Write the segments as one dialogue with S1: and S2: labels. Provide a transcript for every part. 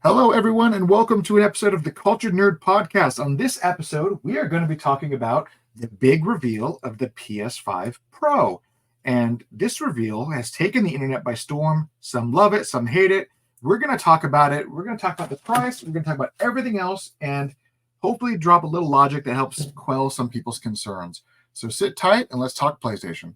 S1: Hello, everyone, and welcome to an episode of the Cultured Nerd Podcast. On this episode, we are going to be talking about the big reveal of the PS5 Pro. And this reveal has taken the internet by storm. Some love it, some hate it. We're going to talk about it. We're going to talk about the price. We're going to talk about everything else and hopefully drop a little logic that helps quell some people's concerns. So sit tight and let's talk PlayStation.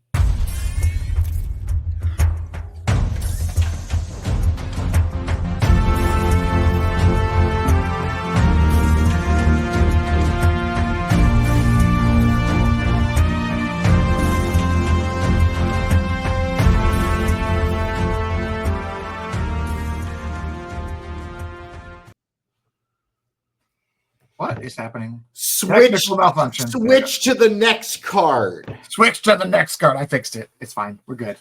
S1: What is happening?
S2: Switch
S1: malfunction.
S2: Switch to the next card.
S1: Switch to the next card. I fixed it. It's fine. We're good.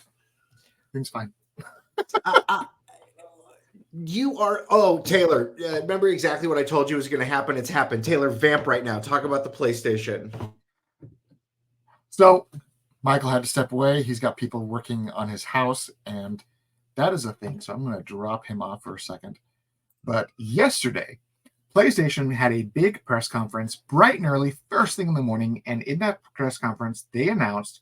S1: Everything's fine.
S2: You are... Oh, Taylor, remember exactly what I told you was going to happen? It's happened. Taylor, vamp right now. Talk about the PlayStation.
S1: So, Michael had to step away. He's got people working on his house, and that is a thing. So I'm going to drop him off for a second. But yesterday, PlayStation had a big press conference, bright and early, first thing in the morning, and in that press conference, they announced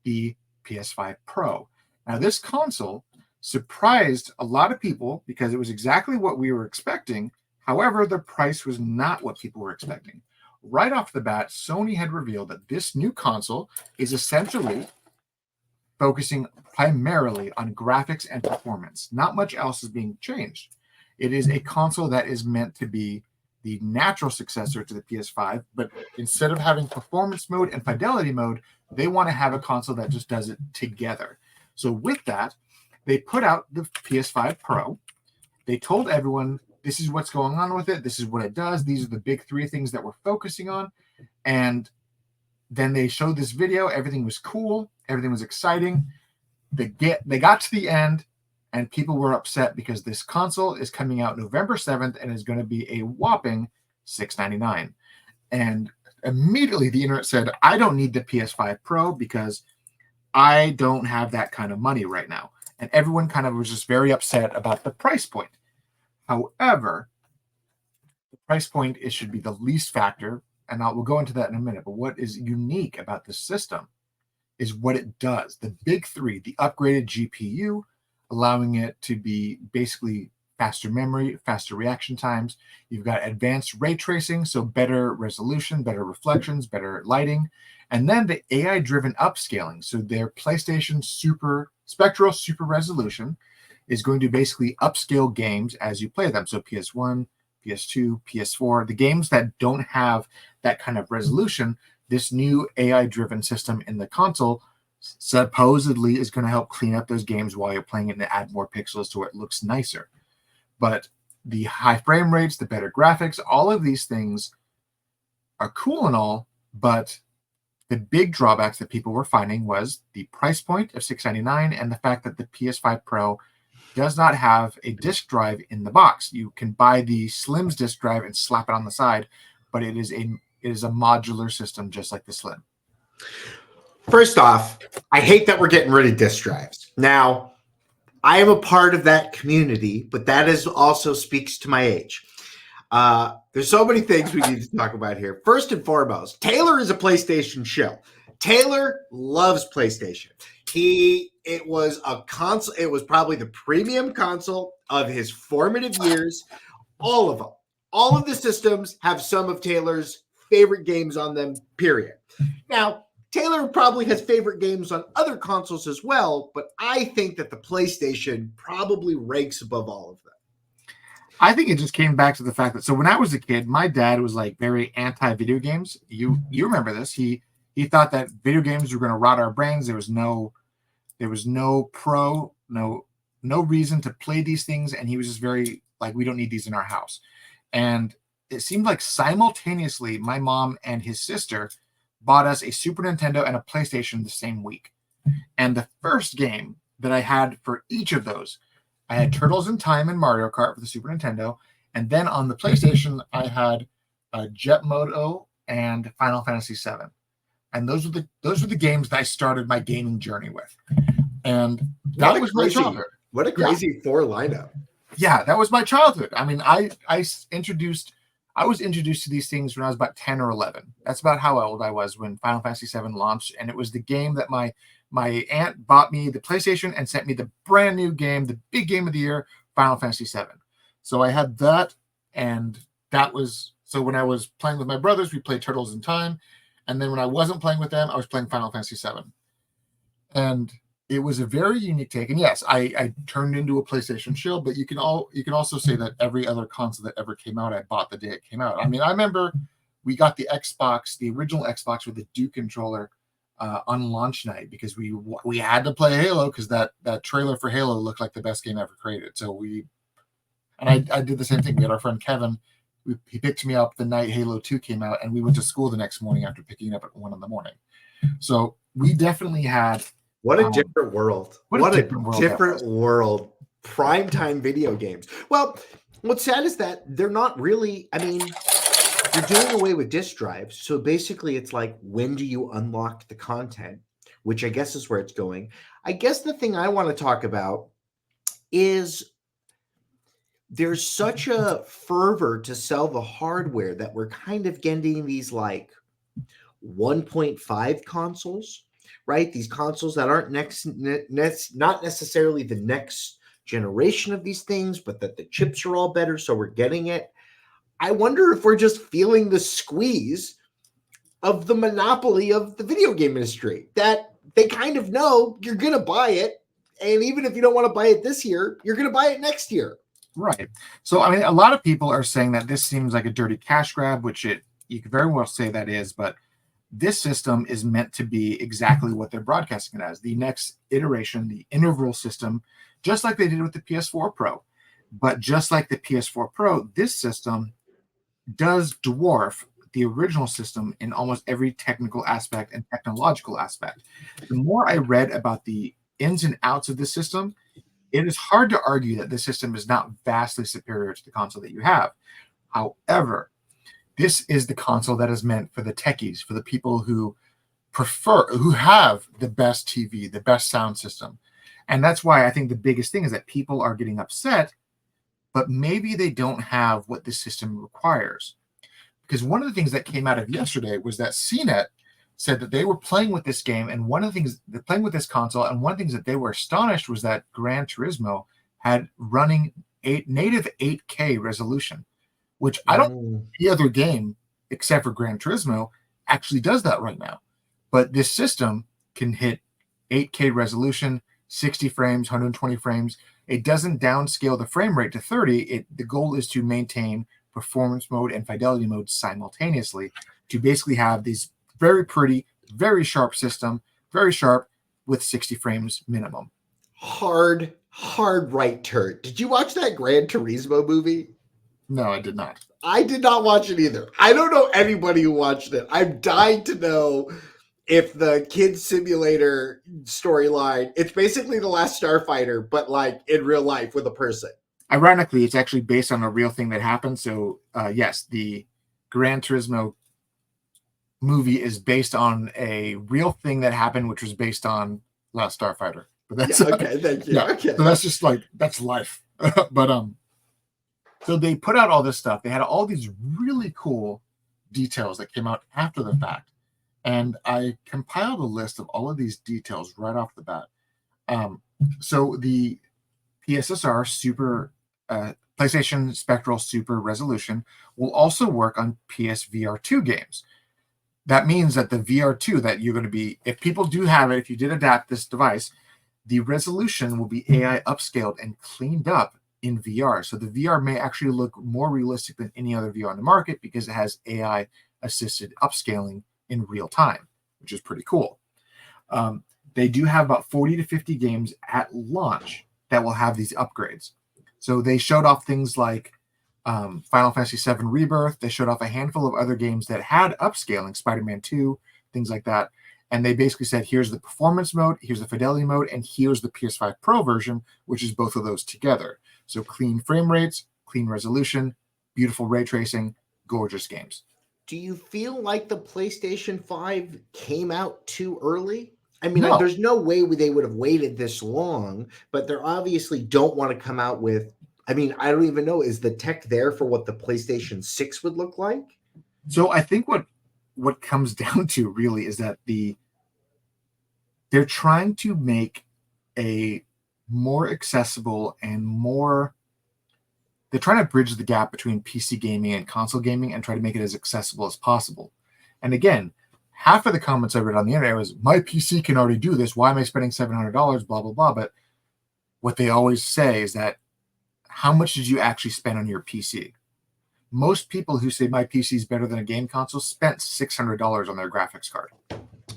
S1: the PS5 Pro. Now, this console surprised a lot of people because it was exactly what we were expecting. However, the price was not what people were expecting. Right off the bat, Sony had revealed that this new console is essentially focusing primarily on graphics and performance. Not much else is being changed. It is a console that is meant to be the natural successor to the PS5, but instead of having performance mode and fidelity mode, they want to have a console that just does it together. So with that, they put out the PS5 Pro. They told everyone, this is what's going on with it. This is what it does. These are the big three things that we're focusing on. And then they showed this video. Everything was cool. Everything was exciting. They got to the end, and people were upset because this console is coming out November 7th and is going to be a whopping $699. And immediately the internet said, I don't need the PS5 Pro because I don't have that kind of money right now. And everyone kind of was just very upset about the price point. However, the price point, it should be the least factor, and we'll go into that in a minute. But what is unique about this system is what it does. The big three, the upgraded GPU, allowing it to be basically faster memory, faster reaction times. You've got advanced ray tracing, so better resolution, better reflections, better lighting. And then the AI-driven upscaling. So their PlayStation Spectral Super Resolution is going to basically upscale games as you play them. So PS1, PS2, PS4, the games that don't have that kind of resolution, this new AI-driven system in the console supposedly is going to help clean up those games while you're playing it and add more pixels to where it looks nicer. But the high frame rates, the better graphics, all of these things are cool and all, but the big drawbacks that people were finding was the price point of $699 and the fact that the PS5 Pro does not have a disk drive in the box. You can buy the Slim's disk drive and slap it on the side, but it is a modular system just like the Slim.
S2: First off, I hate that we're getting rid of disk drives. Now, I am a part of that community, but that is also speaks to my age. There's so many things we need to talk about here. First and foremost, Taylor is a PlayStation shill. Taylor loves PlayStation. It was a console. It was probably the premium console of his formative years. All of them. All of the systems have some of Taylor's favorite games on them, period. Now, Taylor probably has favorite games on other consoles as well, but I think that the PlayStation probably ranks above all of them.
S1: I think it just came back to the fact that, so when I was a kid, my dad was like very anti-video games. You remember this. He thought that video games were going to rot our brains. There was no reason to play these things. And he was just very like, we don't need these in our house. And it seemed like simultaneously, my mom and his sister bought us a Super Nintendo and a PlayStation the same week. And the first game that I had for each of those, I had Turtles in Time and Mario Kart for the Super Nintendo. And then on the PlayStation, I had Jet Moto and Final Fantasy VII. And those were the games that I started my gaming journey with. And that was my childhood.
S2: What a crazy four lineup.
S1: Yeah, that was my childhood. I mean, I was introduced to these things when I was about 10 or 11. That's about how old I was when Final Fantasy VII launched, and it was the game that my aunt bought me the PlayStation and sent me the brand new game, the big game of the year, Final Fantasy VII. So I had that, and that was so when I was playing with my brothers, we played Turtles in Time, and then when I wasn't playing with them, I was playing Final Fantasy VII. And it was a very unique take. And yes, I turned into a PlayStation shill, but you can also say that every other console that ever came out, I bought the day it came out. I mean, I remember we got the Xbox, the original Xbox with the Duke controller on launch night because we had to play Halo because that trailer for Halo looked like the best game ever created. So I did the same thing. We had our friend Kevin. He picked me up the night Halo 2 came out, and we went to school the next morning after picking it up at 1 in the morning. So we definitely had
S2: What a different world.
S1: what a
S2: different world. Primetime video games. Well, what's sad is that they're not really, I mean, they're doing away with disk drives. So basically, it's like, when do you unlock the content? Which I guess is where it's going. I guess the thing I want to talk about is there's such a fervor to sell the hardware that we're kind of getting these like 1.5 consoles, right? These consoles that aren't not necessarily the next generation of these things, but that the chips are all better, so we're getting it. I wonder if we're just feeling the squeeze of the monopoly of the video game industry, that they kind of know you're going to buy it. And even if you don't want to buy it this year, you're going to buy it next year.
S1: Right. So, I mean, a lot of people are saying that this seems like a dirty cash grab, which you could very well say that is, but this system is meant to be exactly what they're broadcasting it as, the next iteration, the interval system, just like they did with the PS4 Pro. But just like the PS4 Pro, this system does dwarf the original system in almost every technical aspect and technological aspect. The more I read about the ins and outs of this system, it is hard to argue that this system is not vastly superior to the console that you have. However, this is the console that is meant for the techies, for the people who who have the best TV, the best sound system. And that's why I think the biggest thing is that people are getting upset, but maybe they don't have what this system requires. Because one of the things that came out of yesterday was that CNET said that they were playing with this game, and one of the things they're playing with this console, and one of the things that they were astonished was that Gran Turismo had running native 8K resolution, which I don't think any other game except for Gran Turismo actually does that right now. But this system can hit 8K resolution, 60 frames, 120 frames. It doesn't downscale the frame rate to 30. The goal is to maintain performance mode and fidelity mode simultaneously to basically have these very pretty, very sharp system, very sharp with 60 frames minimum.
S2: Hard right turn. Did you watch that Gran Turismo movie?
S1: No, I did not.
S2: I did not watch it either. I don't know anybody who watched it. I'm dying to know if the Kid Simulator storyline, it's basically The Last Starfighter, but like in real life with a person.
S1: Ironically, it's actually based on a real thing that happened. So, yes, the Gran Turismo movie is based on a real thing that happened, which was based on Last Starfighter. But that's
S2: okay. Thank you.
S1: Yeah,
S2: okay,
S1: so that's just like that's life. But so they put out all this stuff. They had all these really cool details that came out after the fact, and I compiled a list of all of these details right off the bat. So the PSSR Super PlayStation Spectral Super Resolution will also work on PSVR2 games. That means that the VR2 that you're going to be, if people do have it, if you did adapt this device, the resolution will be AI upscaled and cleaned up in VR. So the VR may actually look more realistic than any other VR on the market because it has AI assisted upscaling in real time, which is pretty cool. They do have about 40 to 50 games at launch that will have these upgrades. So they showed off things like Final Fantasy VII Rebirth. They showed off a handful of other games that had upscaling, Spider-Man 2, things like that. And they basically said, here's the performance mode, here's the fidelity mode, and here's the PS5 Pro version, which is both of those together. So clean frame rates, clean resolution, beautiful ray tracing, gorgeous games.
S2: Do you feel like the PlayStation 5 came out too early? I mean, there's no way they would have waited this long, but they obviously don't want to come out with I mean, I don't even know. Is the tech there for what the PlayStation 6 would look like?
S1: So I think what comes down to really is that they're trying to make a more accessible and more they're trying to bridge the gap between PC gaming and console gaming and try to make it as accessible as possible. And again, half of the comments I read on the internet was, my PC can already do this. Why am I spending $700? Blah, blah, blah. But what they always say is that, how much did you actually spend on your PC? Most people who say my PC is better than a game console spent $600 on their graphics card.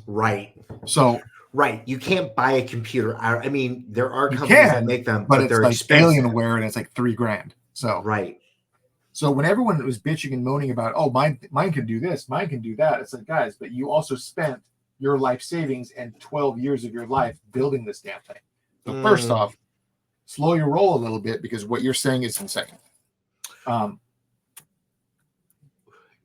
S2: Right.
S1: So,
S2: right. You can't buy a computer. I mean, there are companies that make them, but
S1: it's
S2: they're
S1: like
S2: expensive.
S1: Alienware and it's like $3,000. So,
S2: right.
S1: So when everyone was bitching and moaning about, oh, mine can do this, mine can do that, it's like, guys, but you also spent your life savings and 12 years of your life building this damn thing. So first off, slow your roll a little bit, because what you're saying is insane.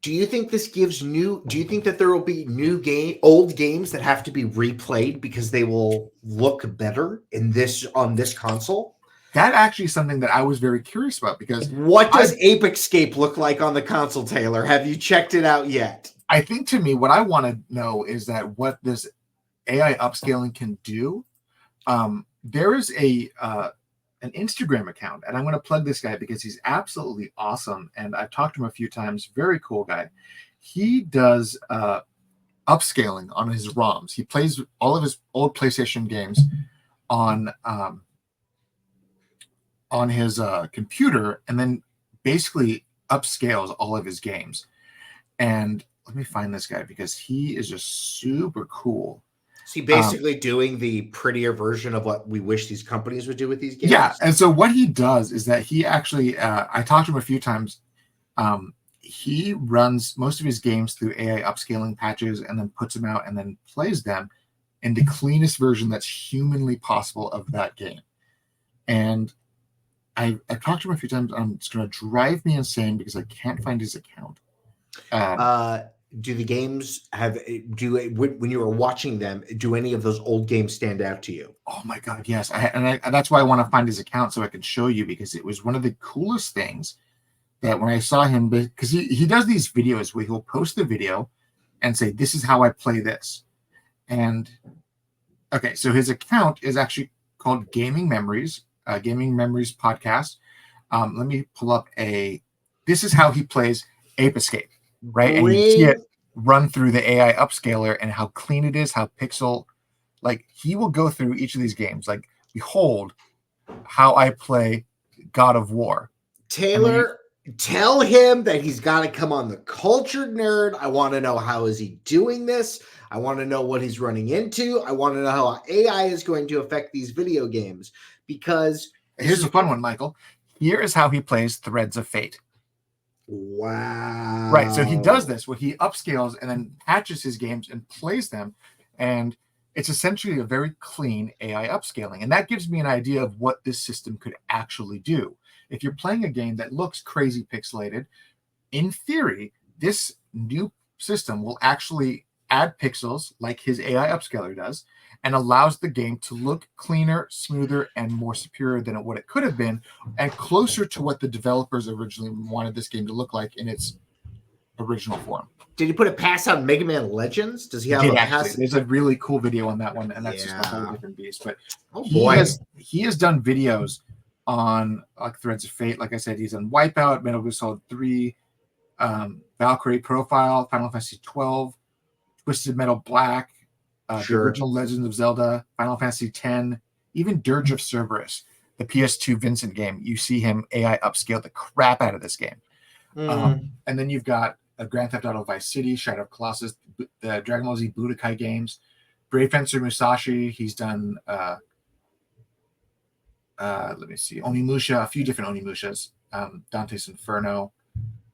S2: Do you think this gives do you think that there will be old games that have to be replayed because they will look better on this console?
S1: That actually is something that I was very curious about, because
S2: what does Ape Escape look like on the console, Taylor? Have you checked it out yet?
S1: I think, to me, what I want to know is that what this AI upscaling can do. There is an Instagram account, and I'm going to plug this guy because he's absolutely awesome, and I've talked to him a few times. Very cool guy. He does upscaling on his ROMs. He plays all of his old PlayStation games on his computer, and then basically upscales all of his games. And let me find this guy because he is just super cool.
S2: Is he basically doing the prettier version of what we wish these companies would do with these games?
S1: Yeah, and so what he does is that he actually, I talked to him a few times. He runs most of his games through AI upscaling patches and then puts them out and then plays them in the cleanest version that's humanly possible of that game. And I've talked to him a few times. It's going to drive me insane because I can't find his account.
S2: Do the games when you were watching them, do any of those old games stand out to you?
S1: Oh my God, yes. And that's why I want to find his account so I can show you, because it was one of the coolest things that when I saw him, because he does these videos where he'll post the video and say, this is how I play this. And okay, so his account is actually called Gaming Memories podcast. Let me pull up this is how he plays Ape Escape. Right, and you see it run through the AI upscaler and how clean it is, how pixel, like he will go through each of these games. Like, behold how I play God of War.
S2: Taylor, tell him that he's got to come on the Cultured Nerd. I want to know, how is he doing this? I want to know what he's running into. I want to know how AI is going to affect these video games. Because
S1: here's a fun one, Michael. Here is how he plays Threads of Fate.
S2: Wow.
S1: Right. So he does this where he upscales and then patches his games and plays them. And it's essentially a very clean AI upscaling. And that gives me an idea of what this system could actually do. If you're playing a game that looks crazy pixelated, in theory, this new system will actually add pixels like his AI upscaler does, and allows the game to look cleaner, smoother, and more superior than what it could have been, and closer to what the developers originally wanted this game to look like in its original form.
S2: Did he put a pass on Mega Man Legends? Does he have a pass?
S1: There's a really cool video on that one, and that's just a whole different beast. But he has done videos on like Threads of Fate. Like I said, he's on Wipeout, Metal Gear Solid 3, Valkyrie Profile, Final Fantasy 12, Twisted Metal Black, the original Legend of Zelda, Final Fantasy X, even Dirge of Cerberus, the PS2 Vincent game. You see him AI upscale the crap out of this game. And then you've got Grand Theft Auto Vice City, Shadow of Colossus, the Dragon Ball Z Budokai games, Brave Fencer Musashi. He's done, let me see, Onimusha, a few different Onimushas, Dante's Inferno,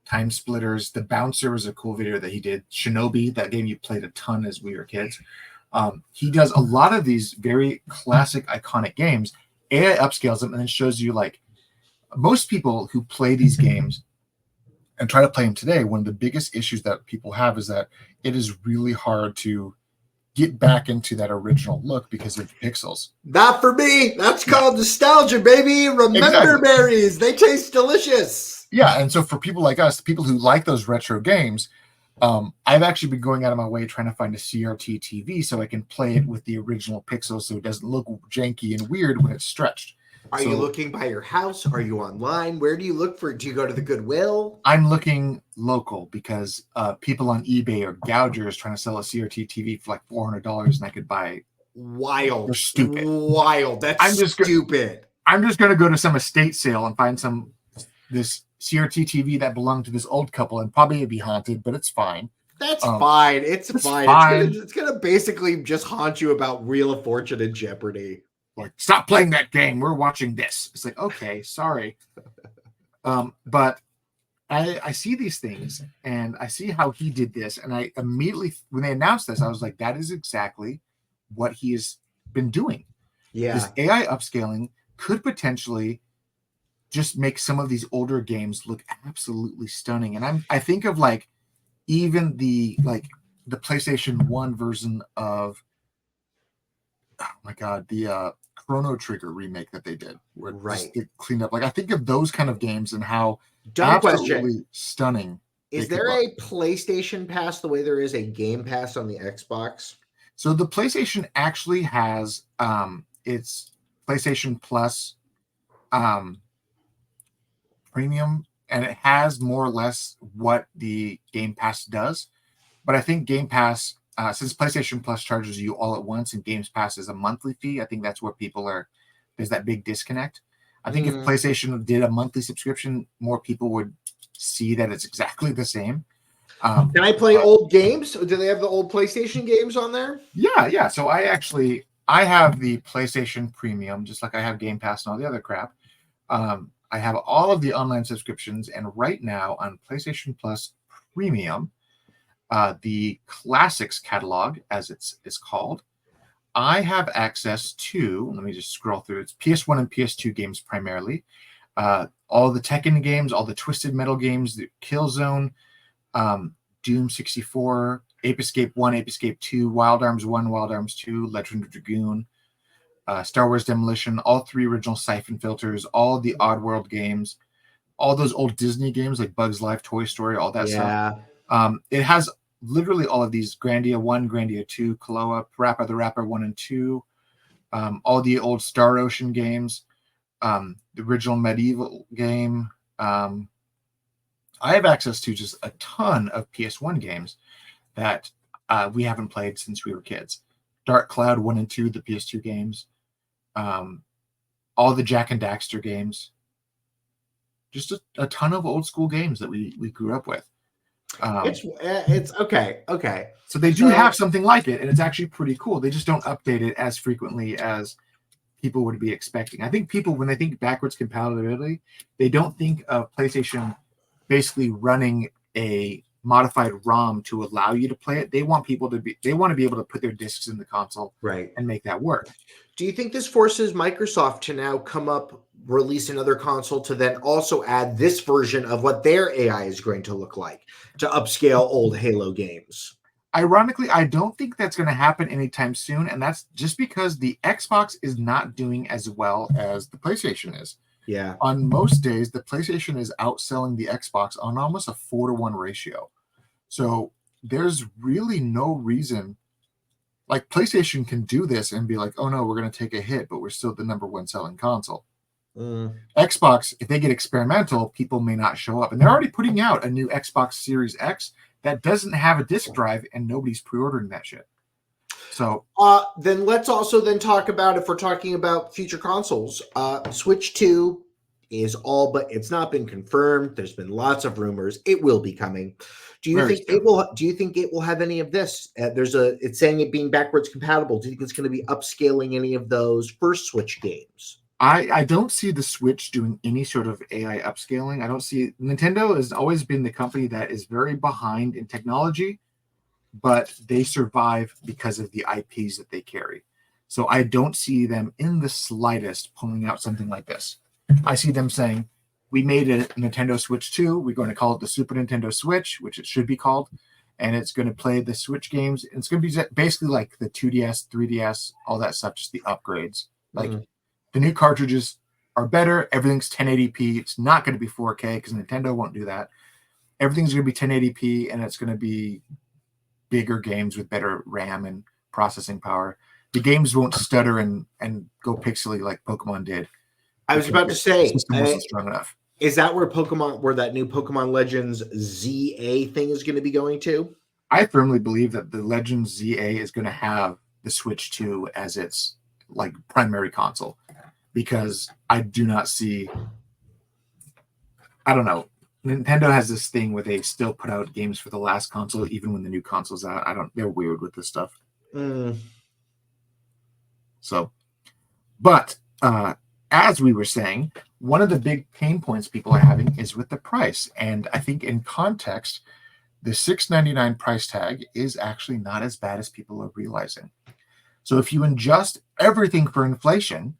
S1: Time Splitters. The Bouncer was a cool video that he did. Shinobi, that game you played a ton as we were kids. He does a lot of these very classic, iconic games. AI upscales them and then shows you, like, most people who play these games and try to play them today, one of the biggest issues that people have is that it is really hard to get back into that original look because of the pixels.
S2: Not for me. That's called nostalgia, baby. Remember
S1: Exactly.
S2: berries. They taste delicious.
S1: Yeah, and so for people like us, people who like those retro games, I've actually been going out of my way trying to find a CRT TV so I can play it with the original pixels so it doesn't look janky and weird when it's stretched.
S2: Are you looking by your house? Are you online? Where do you look for it? Do you go to the Goodwill?
S1: I'm looking local because people on eBay are gougers trying to sell a CRT TV for like $400, and I could buy it.
S2: Wild.
S1: They're stupid.
S2: Wild. That's stupid.
S1: I'm just going to go to some estate sale and find this CRT TV that belonged to this old couple, and probably it'd be haunted, but it's fine.
S2: That's fine. It's fine.
S1: Fine.
S2: It's gonna basically just haunt you about Wheel of Fortune and Jeopardy.
S1: Like, stop playing that game. We're watching this. It's like, okay, sorry. But I see these things and I see how he did this. And I immediately, when they announced this, I was like, that is exactly what he has been doing.
S2: Yeah.
S1: This AI upscaling could potentially just make some of these older games look absolutely stunning. And I think of like even the PlayStation 1 version of, oh my God, the Chrono Trigger remake that they did, where it cleaned up. Like, I think of those kind of games and how absolutely stunning.
S2: Is there a PlayStation Pass the way there is a Game Pass on the Xbox?
S1: So the PlayStation actually has its PlayStation Plus premium, and it has more or less what the Game Pass does. But I think Game Pass, since PlayStation Plus charges you all at once and Games Pass is a monthly fee, I think that's where there's that big disconnect. I think if PlayStation did a monthly subscription, more people would see that it's exactly the same.
S2: Can I play old games? Do they have the old PlayStation games on there?
S1: Yeah. So I have the PlayStation Premium, just like I have Game Pass and all the other crap. I have all of the online subscriptions, and right now on PlayStation Plus Premium, the Classics catalog, as it's called, I have access to, let me just scroll through, it's PS1 and PS2 games primarily, all the Tekken games, all the Twisted Metal games, the Killzone, Doom 64, Ape Escape 1, Ape Escape 2, Wild Arms 1, Wild Arms 2, Legend of Dragoon, Star Wars Demolition, all 3 original Siphon Filters, all the Oddworld games, all those old Disney games like Bugs Life, Toy Story, all that stuff. It has literally all of these: Grandia 1, Grandia 2, Kloa, Parappa the Rapper 1 and 2, all the old Star Ocean games, the original Medieval game. I have access to just a ton of PS1 games that we haven't played since we were kids. Dark Cloud 1 and 2, the PS2 games, all the Jack and Daxter games, just a ton of old school games that we grew up with.
S2: It's okay.
S1: So they do have something like it, and it's actually pretty cool. They just don't update it as frequently as people would be expecting. I think people, when they think backwards compatibility, they don't think of PlayStation basically running a modified ROM to allow you to play it. They want to be able to put their discs in the console,
S2: right,
S1: and make that work.
S2: Do you think this forces Microsoft to now release another console to then also add this version of what their AI is going to look like to upscale old Halo games?
S1: Ironically, I don't think that's going to happen anytime soon, and that's just because the Xbox is not doing as well as the PlayStation is.
S2: Yeah.
S1: On most days, the PlayStation is outselling the Xbox on almost a 4-to-1 ratio. So there's really no reason. Like, PlayStation can do this and be like, oh no, we're going to take a hit, but we're still the number 1 selling console. Xbox, if they get experimental, people may not show up. And they're already putting out a new Xbox Series X that doesn't have a disc drive, and nobody's pre-ordering that shit. So
S2: then let's also then talk about, if we're talking about future consoles, Switch 2 is all, but it's not been confirmed. There's been lots of rumors. It will be coming. Do you think it will have any of this? It's saying it being backwards compatible. Do you think it's going to be upscaling any of those first Switch games?
S1: I don't see the Switch doing any sort of AI upscaling. I don't see. Nintendo has always been the company that is very behind in technology, but they survive because of the IPs that they carry. So I don't see them in the slightest pulling out something like this. I see them saying, we made a Nintendo Switch 2. We're going to call it the Super Nintendo Switch, which it should be called. and it's going to play the Switch games. It's going to be basically like the 2DS, 3DS, all that stuff, just the upgrades. Like the new cartridges are better. Everything's 1080p. It's not going to be 4K because Nintendo won't do that. Everything's going to be 1080p, and it's going to be bigger games with better RAM and processing power. The games won't stutter and go pixely like Pokemon did.
S2: I was about to say,
S1: the system wasn't strong enough.
S2: Is that where that new Pokemon Legends ZA thing is going to be going to?
S1: I firmly believe that the Legends ZA is going to have the Switch 2 as its like primary console, because I do not see. I don't know. Nintendo has this thing where they still put out games for the last console, even when the new console's out. They're weird with this stuff. So, but as we were saying, one of the big pain points people are having is with the price. And I think in context, the $699 price tag is actually not as bad as people are realizing. So if you adjust everything for inflation,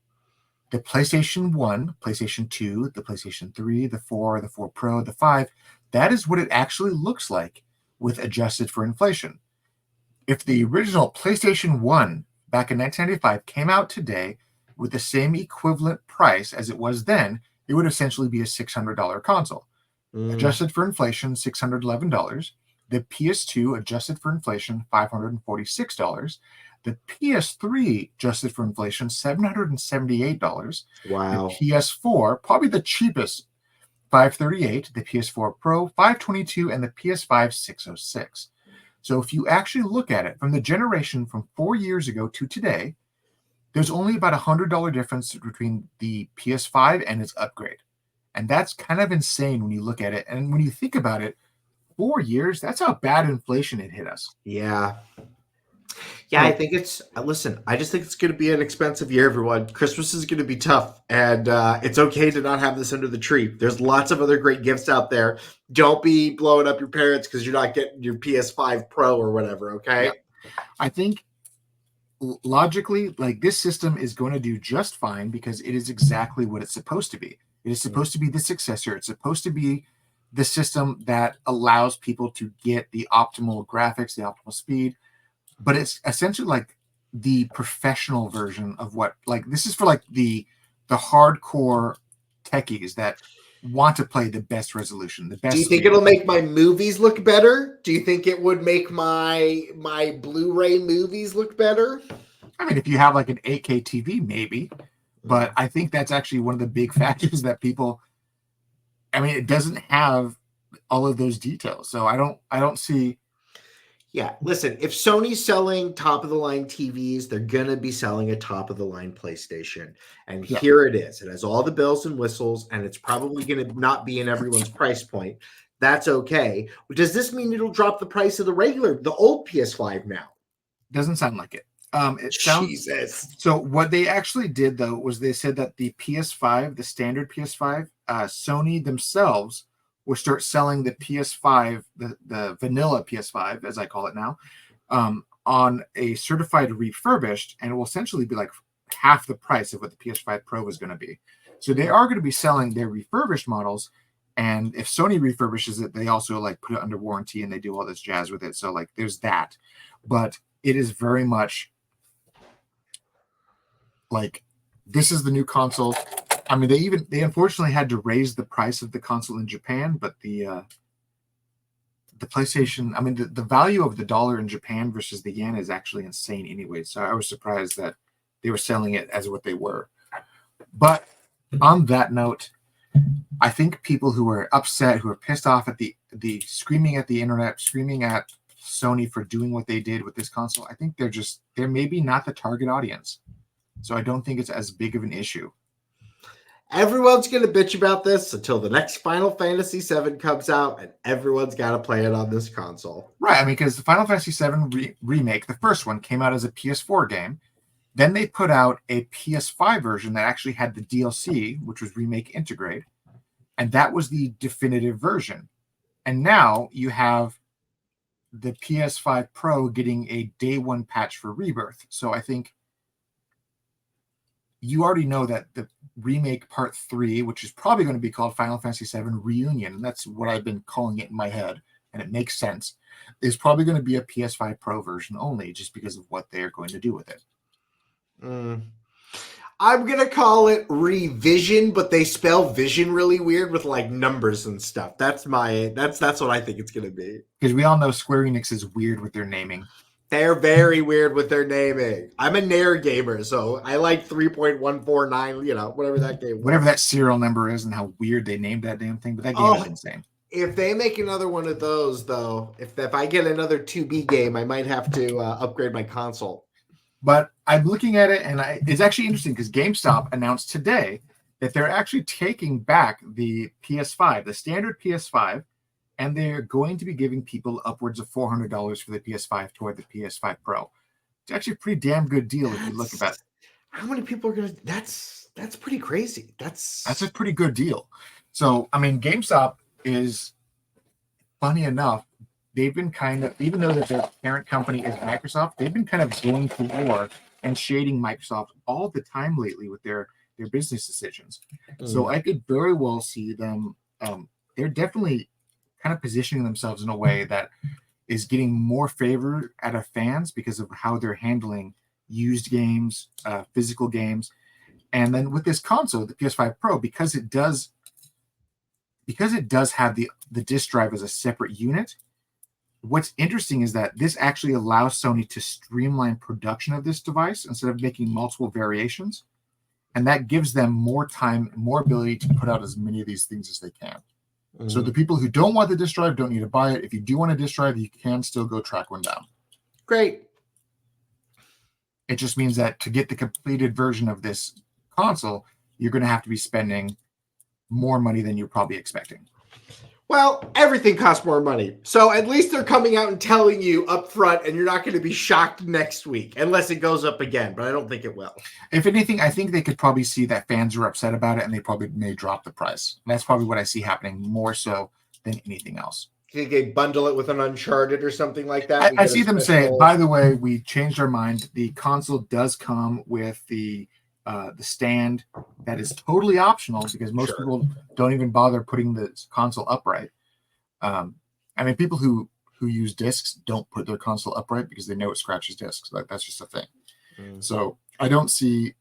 S1: the PlayStation 1, PlayStation 2, the PlayStation 3, the 4, the 4 Pro, the 5, that is what it actually looks like with adjusted for inflation. If the original PlayStation 1 back in 1995 came out today with the same equivalent price as it was then, it would essentially be a $600 console. Adjusted for inflation, $611. The PS2 adjusted for inflation, $546. The PS3 adjusted for inflation, $778.
S2: Wow.
S1: The PS4, probably the cheapest, $538. The PS4 Pro, $522, and the PS5, $606. So if you actually look at it from the generation from 4 years ago to today, there's only about $100 difference between the PS5 and its upgrade. And that's kind of insane when you look at it. And when you think about it, 4 years, that's how bad inflation it hit us.
S2: Yeah. Yeah, I think I just think it's going to be an expensive year, everyone. Christmas is going to be tough, and it's okay to not have this under the tree. There's lots of other great gifts out there. Don't be blowing up your parents because you're not getting your PS5 Pro or whatever, okay?
S1: Yeah. I think logically, like, this system is going to do just fine because it is exactly what it's supposed to be. It is supposed to be the successor. It's supposed to be the system that allows people to get the optimal graphics, the optimal speed. But it's essentially like the professional version of what, like, this is for like the hardcore techies that want to play the best resolution, the best.
S2: Do you think it'll make my movies look better? Do you think it would make my Blu-ray movies look better?
S1: I mean, if you have like an 8K TV, maybe. But I think that's actually one of the big factors that people. I mean, it doesn't have all of those details, so I don't see.
S2: Yeah, listen, if Sony's selling top-of-the-line TVs, they're going to be selling a top-of-the-line PlayStation. And here it is. It has all the bells and whistles, and it's probably going to not be in everyone's price point. That's okay. Does this mean it'll drop the price of the old PS5 now?
S1: Doesn't sound like it. It sounds.
S2: Jesus.
S1: So what they actually did, though, was they said that the PS5, the standard PS5, Sony themselves will start selling the PS5, the vanilla PS5, as I call it now, on a certified refurbished, and it will essentially be like half the price of what the PS5 Pro is going to be. So they are going to be selling their refurbished models, and if Sony refurbishes it, they also like put it under warranty and they do all this jazz with it. So like there's that, but it is very much like this is the new console. I mean, they unfortunately had to raise the price of the console in Japan, but the PlayStation, I mean, the value of the dollar in Japan versus the yen is actually insane anyway. So I was surprised that they were selling it as what they were. But on that note, I think people who are upset, who are pissed off at the screaming at the internet, screaming at Sony for doing what they did with this console, I think they're maybe not the target audience. So I don't think it's as big of an issue.
S2: Everyone's going to bitch about this until the next Final Fantasy VII comes out, and everyone's got to play it on this console.
S1: Right. I mean, because the Final Fantasy VII remake, the first one, came out as a PS4 game. Then they put out a PS5 version that actually had the DLC, which was Remake Integrate. And that was the definitive version. And now you have the PS5 Pro getting a day one patch for Rebirth. So I think you already know that the remake part 3, which is probably going to be called Final Fantasy VII Reunion, and that's what I've been calling it in my head, and it makes sense, is probably going to be a PS5 Pro version only, just because of what they're going to do with it.
S2: I'm gonna call it revision, but they spell vision really weird with like numbers and stuff. That's what I think it's gonna be.
S1: Because we all know Square Enix is weird with their naming.
S2: They're very weird with their naming. I'm a Nair gamer, so I like 3.149, whatever that game was.
S1: Whatever that serial number is and how weird they named that damn thing, but that game is insane.
S2: If they make another one of those, though, if I get another 2B game, I might have to upgrade my console.
S1: But I'm looking at it, and it's actually interesting because GameStop announced today that they're actually taking back the PS5, the standard PS5, and they're going to be giving people upwards of $400 for the PS5 toward the PS5 Pro. It's actually a pretty damn good deal if you look at it.
S2: How many people are going to... That's pretty crazy. That's
S1: a pretty good deal. So, I mean, GameStop is, funny enough, they've been kind of, even though that their parent company is Microsoft, they've been kind of going to war and shading Microsoft all the time lately with their business decisions. So I could very well see them, they're definitely kind of positioning themselves in a way that is getting more favor out of fans because of how they're handling used games, physical games. And then with this console, the PS5 Pro, because it does have the disk drive as a separate unit, what's interesting is that this actually allows Sony to streamline production of this device instead of making multiple variations. And that gives them more time, more ability to put out as many of these things as they can. So the people who don't want the disk drive don't need to buy it. If you do want a disk drive, you can still go track one down.
S2: Great.
S1: It just means that to get the completed version of this console, you're going to have to be spending more money than you're probably expecting.
S2: Well, everything costs more money. So at least they're coming out and telling you up front, and you're not going to be shocked next week unless it goes up again, but I don't think it will.
S1: If anything, I think they could probably see that fans are upset about it, and they probably may drop the price. And that's probably what I see happening more so than anything else.
S2: You think they bundle it with an Uncharted or something like that?
S1: I see them say, by the way, we changed our mind. The console does come with the stand that is totally optional because most people don't even bother putting the console upright. I mean, people who use discs don't put their console upright because they know it scratches discs. That's just a thing. So I don't see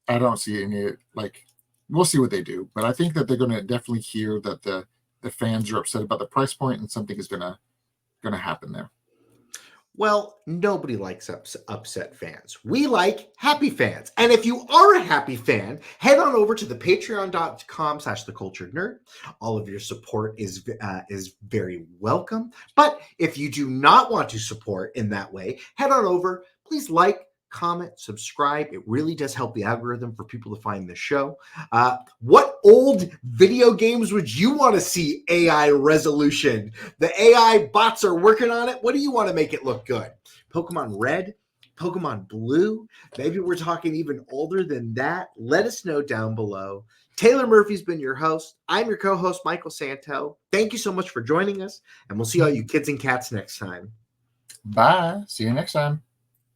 S1: any, like, we'll see what they do, but I think that they're going to definitely hear that the fans are upset about the price point and something is going to happen there.
S2: Well, nobody likes upset fans. We like happy fans. And if you are a happy fan, head on over to the patreon.com/theculturednerd. All of your support is very welcome. But if you do not want to support in that way, head on over. Please like, comment, subscribe. It really does help the algorithm for people to find the show. What old video games would you want to see AI resolution? The AI bots are working on it. What do you want to make it look good? Pokemon Red? Pokemon Blue? Maybe we're talking even older than that. Let us know down below. Taylor Murphy's been your host. I'm your co-host, Michael Santo. Thank you so much for joining us, and we'll see all you kids and cats next time.
S1: Bye. See you next time.